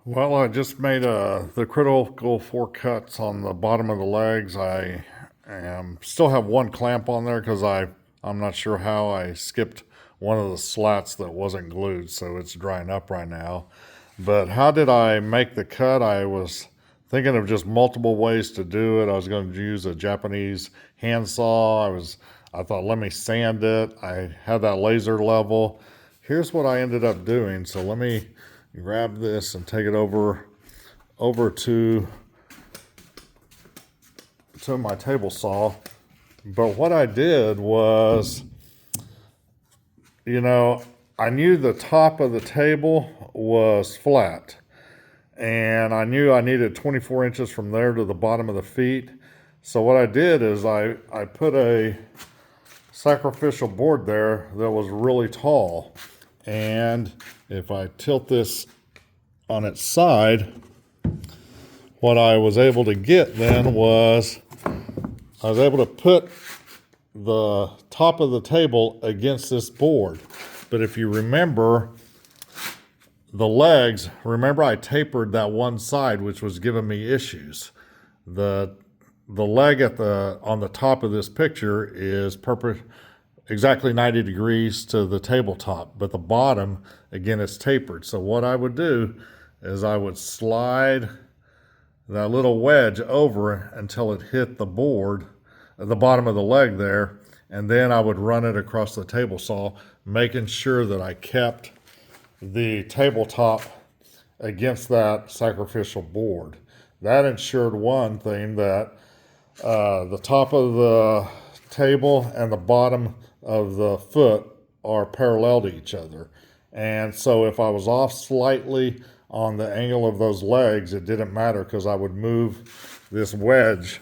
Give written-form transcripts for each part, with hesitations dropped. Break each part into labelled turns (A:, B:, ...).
A: Well, I just made the critical four cuts on the bottom of the legs. I still have one clamp on there because I'm not sure how I skipped one of the slats that wasn't glued, so it's drying up right now. But how did I make the cut? I was thinking of just multiple ways to do it. I was going to use a Japanese handsaw. I thought, let me sand it. I had that laser level. Here's what I ended up doing. So let me grab this and take it over to my table saw. But what I did was, I knew the top of the table was flat, and I knew I needed 24 inches from there to the bottom of the feet. So what I did is I put a sacrificial board there that was really tall. And if I tilt this on its side, what I was able to get then was I was able to put the top of the table against this board. But if you remember the legs, remember I tapered that one side, which was giving me issues. The leg on the top of this picture is exactly 90 degrees to the tabletop, but the bottom, again, it's tapered. So what I would do is I would slide that little wedge over until it hit the board, the bottom of the leg there, and then I would run it across the table saw, making sure that I kept the tabletop against that sacrificial board. That ensured one thing, that the top of the table and the bottom of the foot are parallel to each other. And so if I was off slightly on the angle of those legs, it didn't matter because I would move this wedge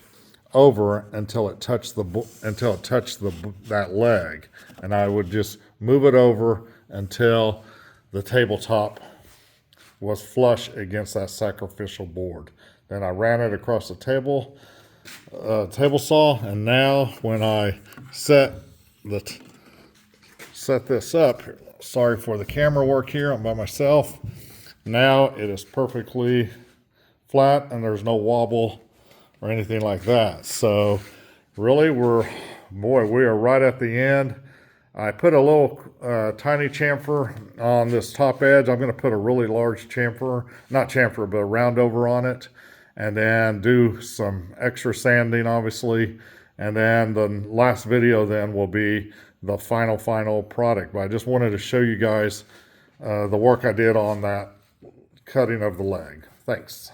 A: over until it touched that leg, and I would just move it over until the tabletop was flush against that sacrificial board. Then I ran it across the table saw, and now when I set this up, sorry for the camera work here, I'm by myself. Now it is perfectly flat and there's no wobble or anything like that. So really we are right at the end. I put a little tiny chamfer on this top edge. I'm going to put a really large not chamfer, but a round over on it, and then do some extra sanding, obviously. And then the last video then will be the final product. But I just wanted to show you guys the work I did on that cutting of the leg. Thanks.